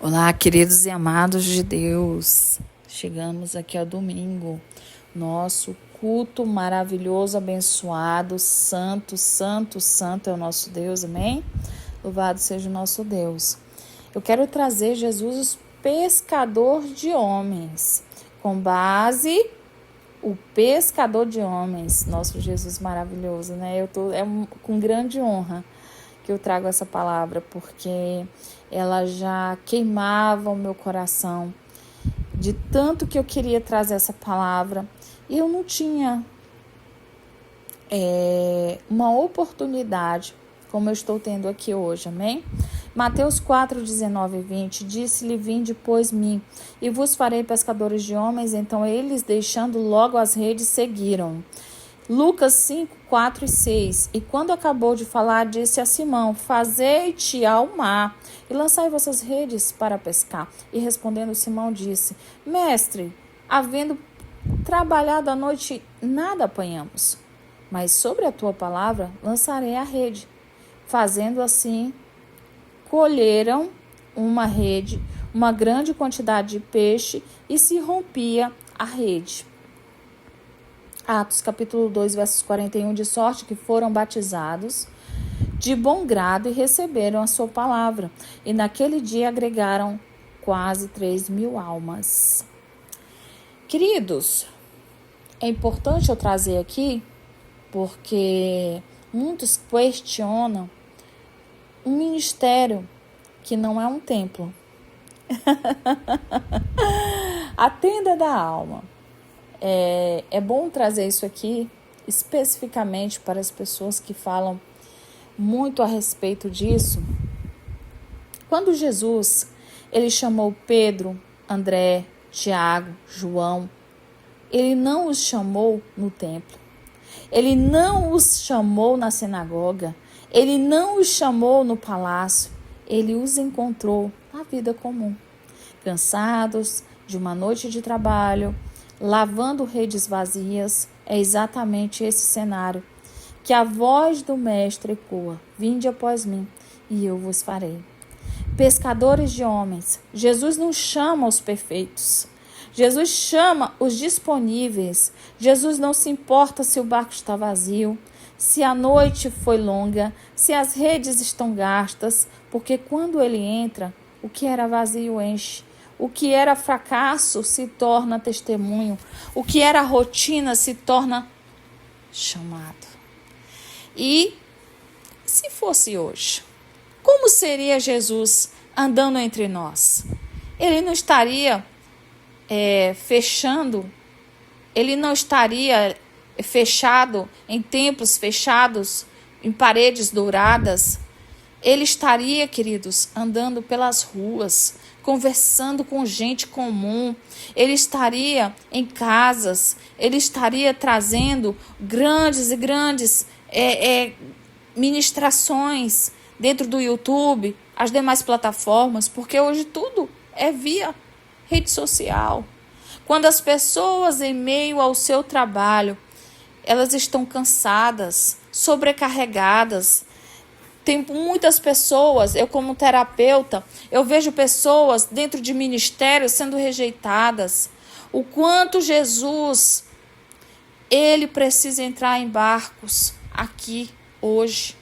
Olá, queridos e amados de Deus. Chegamos aqui ao domingo, nosso culto maravilhoso, abençoado, santo, santo, santo é o nosso Deus, amém? Louvado seja o nosso Deus. Eu quero trazer Jesus, pescador de homens, com base o pescador de homens, nosso Jesus maravilhoso, né? Com grande honra que eu trago essa palavra, porque ela já queimava o meu coração de tanto que eu queria trazer essa palavra e eu não tinha uma oportunidade como eu estou tendo aqui hoje, amém? Mateus 4, 19 e 20, disse-lhe, vinde, pois mim, e vos farei pescadores de homens. Então eles, deixando logo as redes, seguiram. Lucas 5, 4 e 6. E quando acabou de falar, disse a Simão, fazei-te ao mar e lançai vossas redes para pescar. E respondendo Simão disse, mestre, havendo trabalhado a noite, nada apanhamos. Mas sobre a tua palavra lançarei a rede. Fazendo assim, colheram uma grande quantidade de peixe e se rompia a rede. Atos capítulo 2, versos 41, de sorte que foram batizados de bom grado e receberam a sua palavra. E naquele dia agregaram quase 3.000 almas. Queridos, é importante eu trazer aqui, porque muitos questionam um ministério que não é um templo. A tenda da alma. É bom trazer isso aqui especificamente para as pessoas que falam muito a respeito disso. Quando Jesus ele chamou Pedro, André, Tiago, João, ele não os chamou no templo. Ele não os chamou na sinagoga. Ele não os chamou no palácio. Ele os encontrou na vida comum. Cansados de uma noite de trabalho, lavando redes vazias, é exatamente esse cenário que a voz do mestre ecoa, vinde após mim e eu vos farei. Pescadores de homens, Jesus não chama os perfeitos, Jesus chama os disponíveis. Jesus não se importa se o barco está vazio, se a noite foi longa, se as redes estão gastas, porque quando ele entra, o que era vazio enche. O que era fracasso se torna testemunho. O que era rotina se torna chamado. E se fosse hoje, como seria Jesus andando entre nós? Ele não estaria ele não estaria fechado em templos fechados, em paredes douradas. Ele estaria, queridos, andando pelas ruas, conversando com gente comum. Ele estaria em casas. Ele estaria trazendo grandes ministrações dentro do YouTube, as demais plataformas, porque hoje tudo é via rede social. Quando as pessoas, em meio ao seu trabalho, elas estão cansadas, sobrecarregadas. Tem muitas pessoas, eu como terapeuta, eu vejo pessoas dentro de ministérios sendo rejeitadas. O quanto Jesus, ele precisa entrar em barcos aqui, hoje.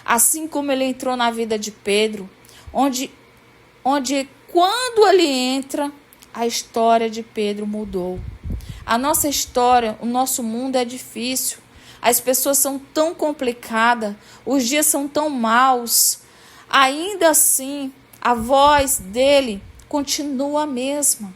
Assim como ele entrou na vida de Pedro, onde quando ele entra, a história de Pedro mudou. A nossa história, o nosso mundo é difícil. As pessoas são tão complicadas, os dias são tão maus. Ainda assim, a voz dele continua a mesma.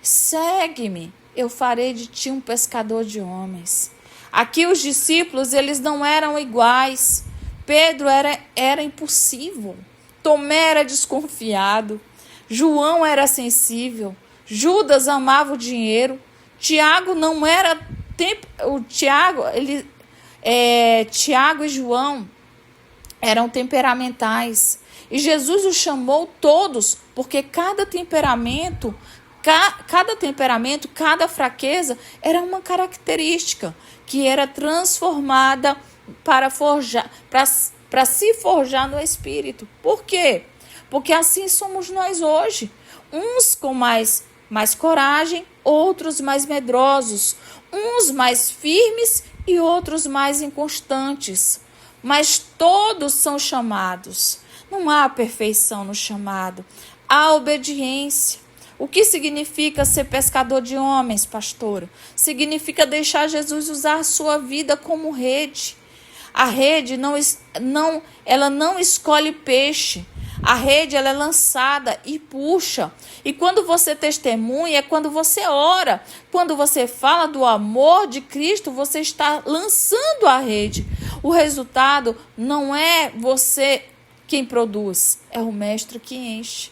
Segue-me, eu farei de ti um pescador de homens. Aqui os discípulos, eles não eram iguais. Pedro era impossível. Tomé era desconfiado. João era sensível. Judas amava o dinheiro. Tiago não era... Tiago e João eram temperamentais. E Jesus os chamou todos, porque cada temperamento, cada fraqueza era uma característica que era transformada para se forjar no espírito. Por quê? porque assim somos nós hoje. Uns com mais coragem, outros mais medrosos, uns mais firmes e outros mais inconstantes. Mas todos são chamados. Não há perfeição no chamado. Há obediência. O que significa ser pescador de homens, pastora? Significa deixar Jesus usar a sua vida como rede. A rede ela não escolhe peixe. A rede ela é lançada e puxa. E quando você testemunha, é quando você ora. Quando você fala do amor de Cristo, você está lançando a rede. O resultado não é você quem produz, é o mestre que enche.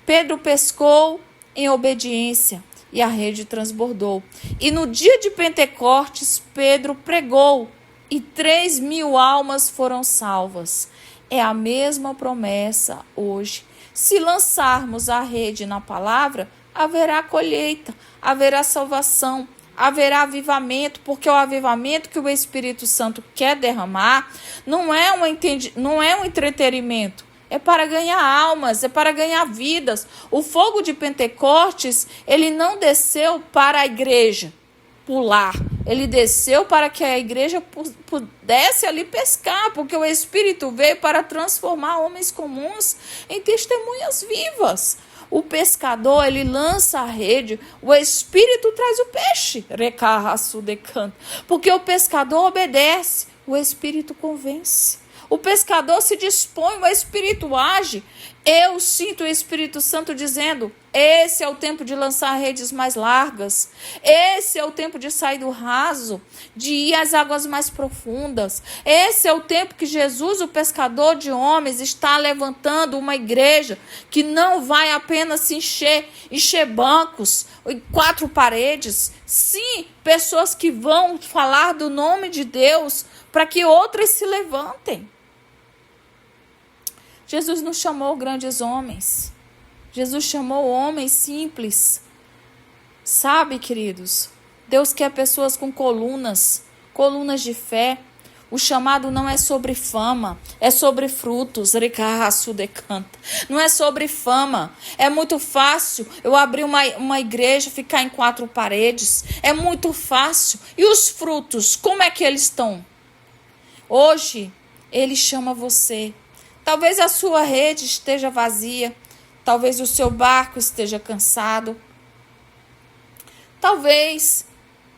Pedro pescou em obediência e a rede transbordou. E no dia de Pentecostes, Pedro pregou e 3.000 almas foram salvas. É a mesma promessa hoje. Se lançarmos a rede na palavra, haverá colheita, haverá salvação, haverá avivamento, porque o avivamento que o Espírito Santo quer derramar não é um entretenimento. É para ganhar almas, é para ganhar vidas. O fogo de Pentecostes, ele não desceu para a igreja pular. Ele desceu para que a igreja pudesse ali pescar, porque o Espírito veio para transformar homens comuns em testemunhas vivas. O pescador, ele lança a rede, o Espírito traz o peixe, porque o pescador obedece, o Espírito convence. O pescador se dispõe, o Espírito age. Eu sinto o Espírito Santo dizendo: esse é o tempo de lançar redes mais largas. Esse é o tempo de sair do raso, de ir às águas mais profundas. Esse é o tempo que Jesus, o pescador de homens, está levantando uma igreja que não vai apenas se encher bancos, 4 paredes. Sim, pessoas que vão falar do nome de Deus para que outras se levantem. Jesus não chamou grandes homens. Jesus chamou homens simples. Sabe, queridos, Deus quer pessoas com colunas de fé. O chamado não é sobre fama, é sobre frutos. Não é sobre fama. É muito fácil eu abrir uma igreja, ficar em 4 paredes. É muito fácil. E os frutos, como é que eles estão? Hoje, Ele chama você. Talvez a sua rede esteja vazia. Talvez o seu barco esteja cansado. Talvez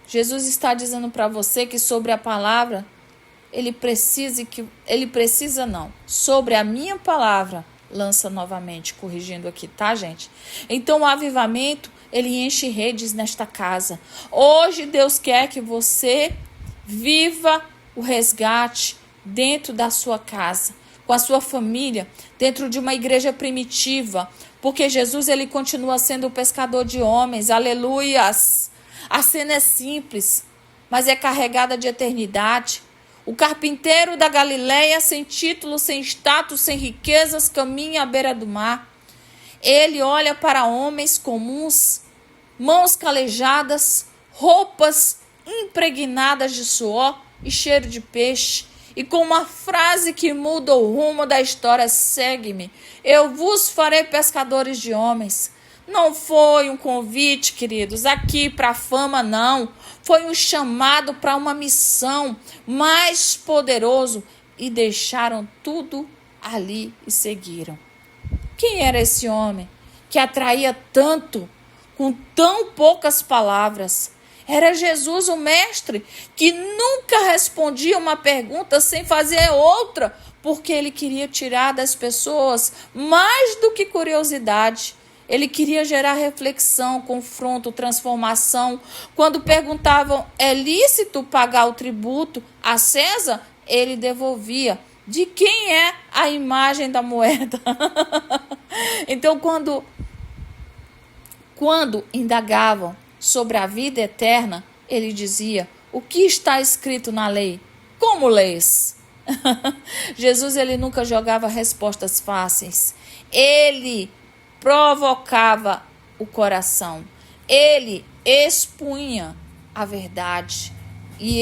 Jesus está dizendo para você que sobre a palavra, sobre a minha palavra, lança novamente, corrigindo aqui, tá, gente? Então o avivamento, ele enche redes nesta casa. Hoje Deus quer que você viva o resgate dentro da sua casa, com a sua família, dentro de uma igreja primitiva, porque Jesus, ele continua sendo o pescador de homens, aleluias. A cena é simples, mas é carregada de eternidade. O carpinteiro da Galileia, sem título, sem status, sem riquezas, caminha à beira do mar. Ele olha para homens comuns, mãos calejadas, roupas impregnadas de suor e cheiro de peixe. E com uma frase que muda o rumo da história: segue-me, eu vos farei pescadores de homens. Não foi um convite, queridos, aqui para a fama, não. Foi um chamado para uma missão mais poderoso. E deixaram tudo ali e seguiram. Quem era esse homem que atraía tanto, com tão poucas palavras? Era Jesus, o mestre, que nunca respondia uma pergunta sem fazer outra, porque ele queria tirar das pessoas mais do que curiosidade. Ele queria gerar reflexão, confronto, transformação. Quando perguntavam: é lícito pagar o tributo a César? Ele devolvia: de quem é a imagem da moeda? Então, quando indagavam sobre a vida eterna, ele dizia: o que está escrito na lei? Como lês? Jesus, ele nunca jogava respostas fáceis. Ele provocava o coração. Ele expunha a verdade. E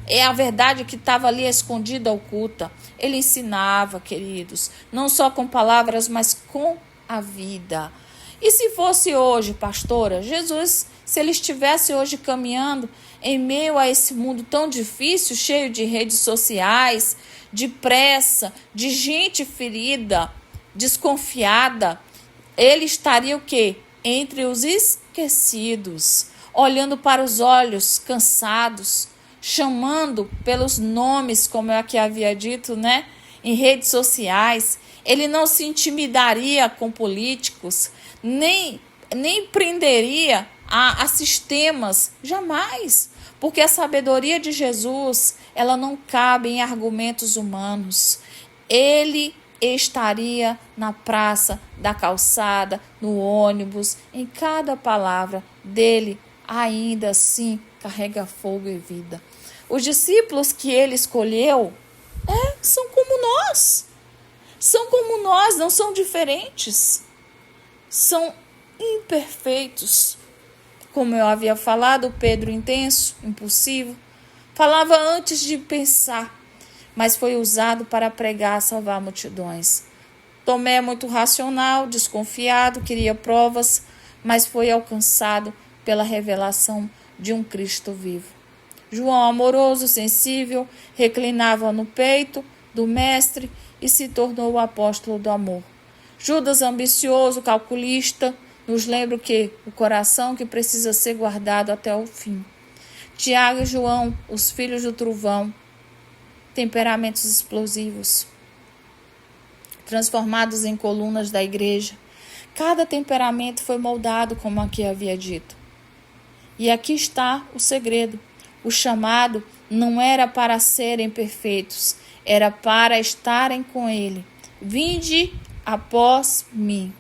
É a verdade que estava ali escondida, oculta. Ele ensinava, queridos, não só com palavras, mas com a vida. E se fosse hoje, pastora, Jesus, se ele estivesse hoje caminhando em meio a esse mundo tão difícil, cheio de redes sociais, de pressa, de gente ferida, desconfiada, ele estaria o quê? Entre os esquecidos, olhando para os olhos cansados, chamando pelos nomes, como eu aqui havia dito, né? Em redes sociais. Ele não se intimidaria com políticos, nem prenderia a sistemas, jamais. Porque a sabedoria de Jesus, ela não cabe em argumentos humanos. Ele estaria na praça, da calçada, no ônibus, em cada palavra dele, ainda assim carrega fogo e vida. Os discípulos que ele escolheu são como nós. São como nós, não são diferentes. São imperfeitos. Como eu havia falado, Pedro intenso, impulsivo, falava antes de pensar, mas foi usado para pregar, salvar multidões. Tomé é muito racional, desconfiado, queria provas, mas foi alcançado pela revelação de um Cristo vivo. João, amoroso, sensível, reclinava no peito do mestre e se tornou o apóstolo do amor. Judas, ambicioso, calculista, nos lembra que o coração que precisa ser guardado até o fim. Tiago e João, os filhos do trovão, temperamentos explosivos, transformados em colunas da igreja. Cada temperamento foi moldado, como aqui havia dito. E aqui está o segredo. O chamado não era para serem perfeitos, era para estarem com ele. Vinde após mim.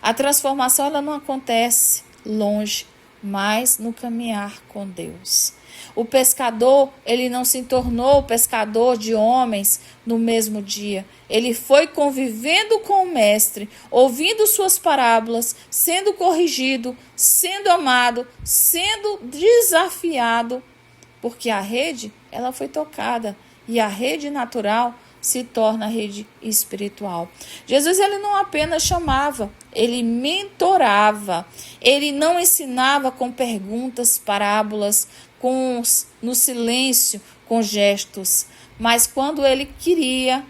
A transformação ela não acontece longe, mas no caminhar com Deus. O pescador, ele não se tornou pescador de homens no mesmo dia. Ele foi convivendo com o mestre, ouvindo suas parábolas, sendo corrigido, sendo amado, sendo desafiado, porque a rede, ela foi tocada e a rede natural se torna a rede espiritual. Jesus, ele não apenas chamava, ele mentorava. Ele não ensinava com perguntas, parábolas, no silêncio, com gestos. Mas quando ele queria,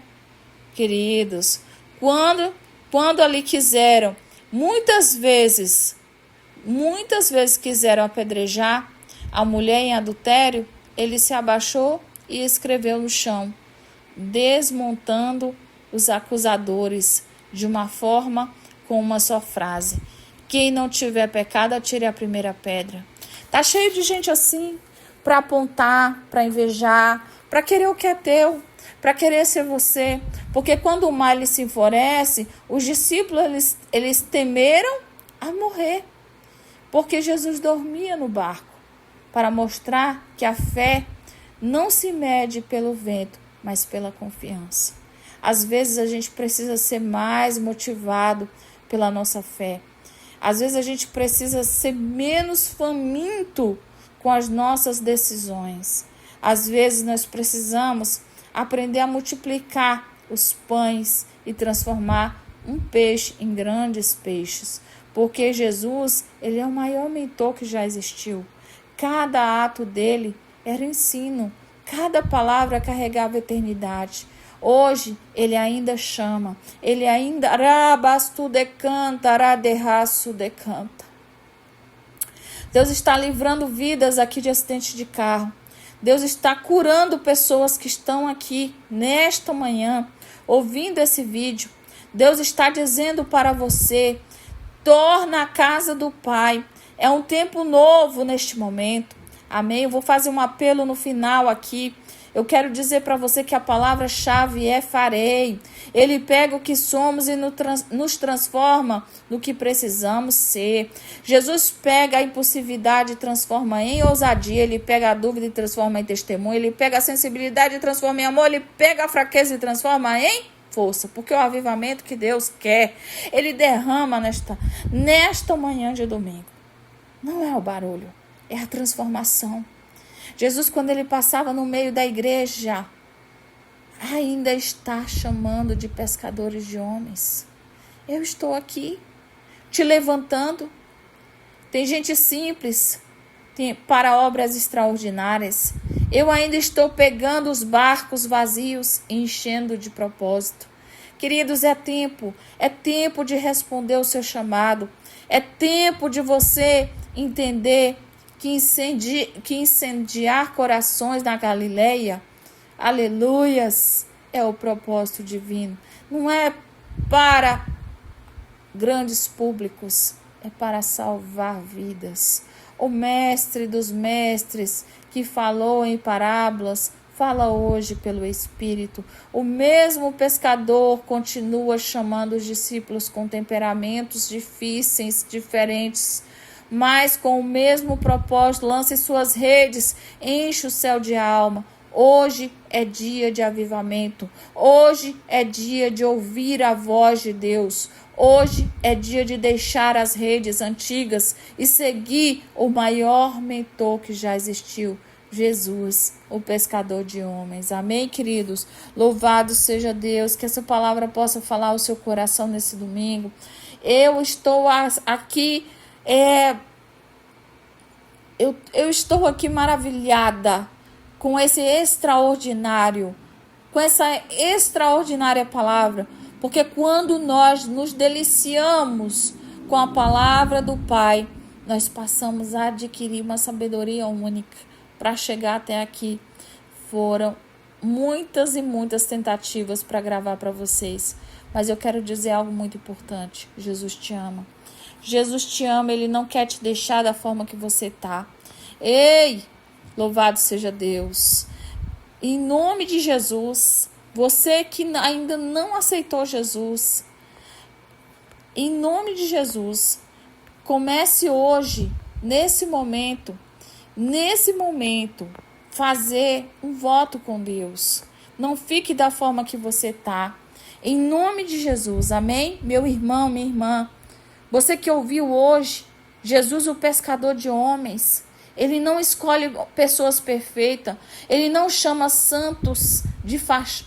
queridos, quando ali quiseram, muitas vezes quiseram apedrejar a mulher em adultério, ele se abaixou e escreveu no chão, desmontando os acusadores de uma forma com uma só frase: quem não tiver pecado, atire a primeira pedra. Tá cheio de gente assim, para apontar, para invejar, para querer o que é teu, para querer ser você. Porque quando o mal se enfurece, os discípulos eles temeram a morrer, porque Jesus dormia no barco, para mostrar que a fé não se mede pelo vento, mas pela confiança. Às vezes a gente precisa ser mais motivado pela nossa fé. Às vezes a gente precisa ser menos faminto com as nossas decisões. Às vezes nós precisamos aprender a multiplicar os pães e transformar um peixe em grandes peixes. Porque Jesus, ele é o maior mentor que já existiu. Cada ato dele era ensino. Cada palavra carregava eternidade. Hoje, ele ainda chama. Ele ainda... Rabastu decanta, raderraço decanta. Deus está livrando vidas aqui de acidente de carro. Deus está curando pessoas que estão aqui nesta manhã, ouvindo esse vídeo. Deus está dizendo para você, torna a casa do Pai. É um tempo novo neste momento. Amém? Eu vou fazer um apelo no final aqui. Eu quero dizer para você que a palavra-chave é farei. Ele pega o que somos e nos transforma no que precisamos ser. Jesus pega a impulsividade e transforma em ousadia. Ele pega a dúvida e transforma em testemunho. Ele pega a sensibilidade e transforma em amor. Ele pega a fraqueza e transforma em força. Porque o avivamento que Deus quer, ele derrama nesta manhã de domingo. Não é o barulho, é a transformação. Jesus, quando ele passava no meio da igreja, ainda está chamando de pescadores de homens. Eu estou aqui, te levantando. Tem gente simples para obras extraordinárias. Eu ainda estou pegando os barcos vazios e enchendo de propósito. Queridos, é tempo de responder o seu chamado. É tempo de você entender que incendiar corações na Galileia, aleluias, é o propósito divino. Não é para grandes públicos, é para salvar vidas. O mestre dos mestres que falou em parábolas, fala hoje pelo Espírito. O mesmo pescador continua chamando os discípulos com temperamentos difíceis, diferentes, mas com o mesmo propósito. Lance suas redes, enche o céu de alma. Hoje é dia de avivamento. Hoje é dia de ouvir a voz de Deus. Hoje é dia de deixar as redes antigas e seguir o maior mentor que já existiu, Jesus, o pescador de homens. Amém, queridos? Louvado seja Deus, que essa palavra possa falar ao seu coração nesse domingo. Eu estou aqui, eu estou aqui maravilhada com esse extraordinário, com essa extraordinária palavra, porque quando nós nos deliciamos com a palavra do Pai, nós passamos a adquirir uma sabedoria única para chegar até aqui. Foram muitas e muitas tentativas para gravar para vocês, mas eu quero dizer algo muito importante. Jesus te ama. Jesus te ama, Ele não quer te deixar da forma que você está. Ei, louvado seja Deus. Em nome de Jesus, você que ainda não aceitou Jesus, em nome de Jesus, comece hoje, nesse momento, fazer um voto com Deus. Não fique da forma que você está. Em nome de Jesus, amém? Meu irmão, minha irmã, você que ouviu hoje, Jesus, o pescador de homens, Ele não escolhe pessoas perfeitas. Ele não chama santos de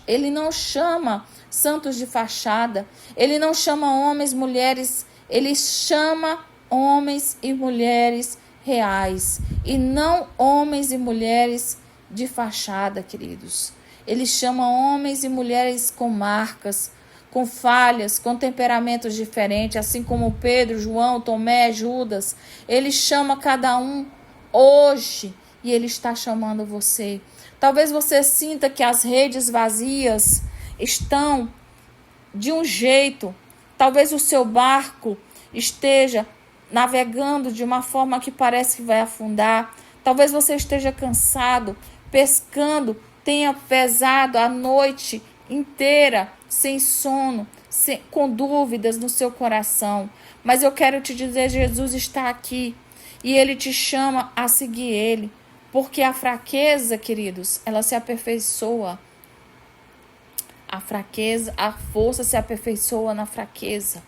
Ele não chama santos de fachada. Ele não chama homens, mulheres. Ele chama homens e mulheres reais. E não homens e mulheres de fachada, queridos. Ele chama homens e mulheres com marcas, com falhas, com temperamentos diferentes, assim como Pedro, João, Tomé, Judas. Ele chama cada um hoje, e Ele está chamando você. Talvez você sinta que as redes vazias estão de um jeito. Talvez o seu barco esteja navegando de uma forma que parece que vai afundar. Talvez você esteja cansado, pescando, tenha pesado a noite inteira, sem sono, com dúvidas no seu coração. Mas eu quero te dizer, Jesus está aqui. E Ele te chama a seguir Ele. Porque a fraqueza, queridos, ela se aperfeiçoa. A força se aperfeiçoa na fraqueza.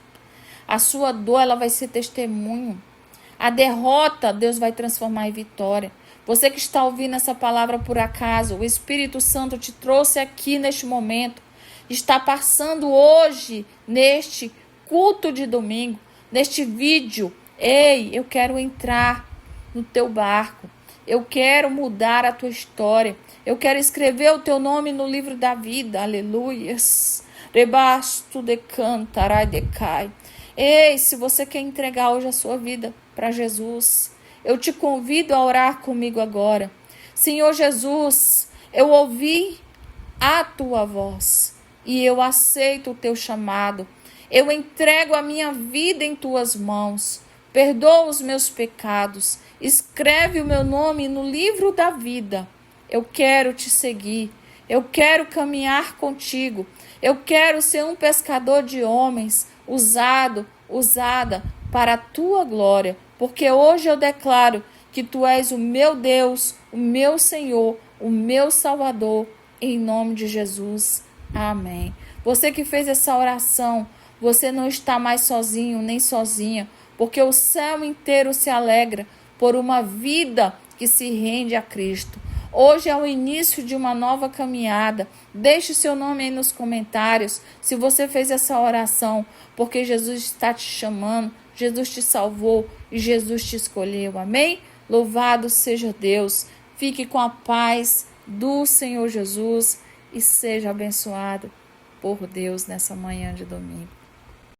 A sua dor, ela vai ser testemunho. A derrota, Deus vai transformar em vitória. Você que está ouvindo essa palavra por acaso, o Espírito Santo te trouxe aqui neste momento. Está passando hoje, neste culto de domingo, neste vídeo. Ei, eu quero entrar no teu barco. Eu quero mudar a tua história. Eu quero escrever o teu nome no livro da vida. Aleluias. Rebasto de cantarai de cai. Ei, se você quer entregar hoje a sua vida para Jesus, eu te convido a orar comigo agora. Senhor Jesus, eu ouvi a tua voz e eu aceito o teu chamado. Eu entrego a minha vida em tuas mãos. Perdoa os meus pecados. Escreve o meu nome no livro da vida. Eu quero te seguir. Eu quero caminhar contigo. Eu quero ser um pescador de homens, usada para a tua glória. Porque hoje eu declaro que tu és o meu Deus, o meu Senhor, o meu Salvador. Em nome de Jesus. Amém. Você que fez essa oração, você não está mais sozinho nem sozinha. Porque o céu inteiro se alegra por uma vida que se rende a Cristo. Hoje é o início de uma nova caminhada. Deixe seu nome aí nos comentários se você fez essa oração, porque Jesus está te chamando, Jesus te salvou e Jesus te escolheu. Amém? Louvado seja Deus. Fique com a paz do Senhor Jesus e seja abençoado por Deus nessa manhã de domingo.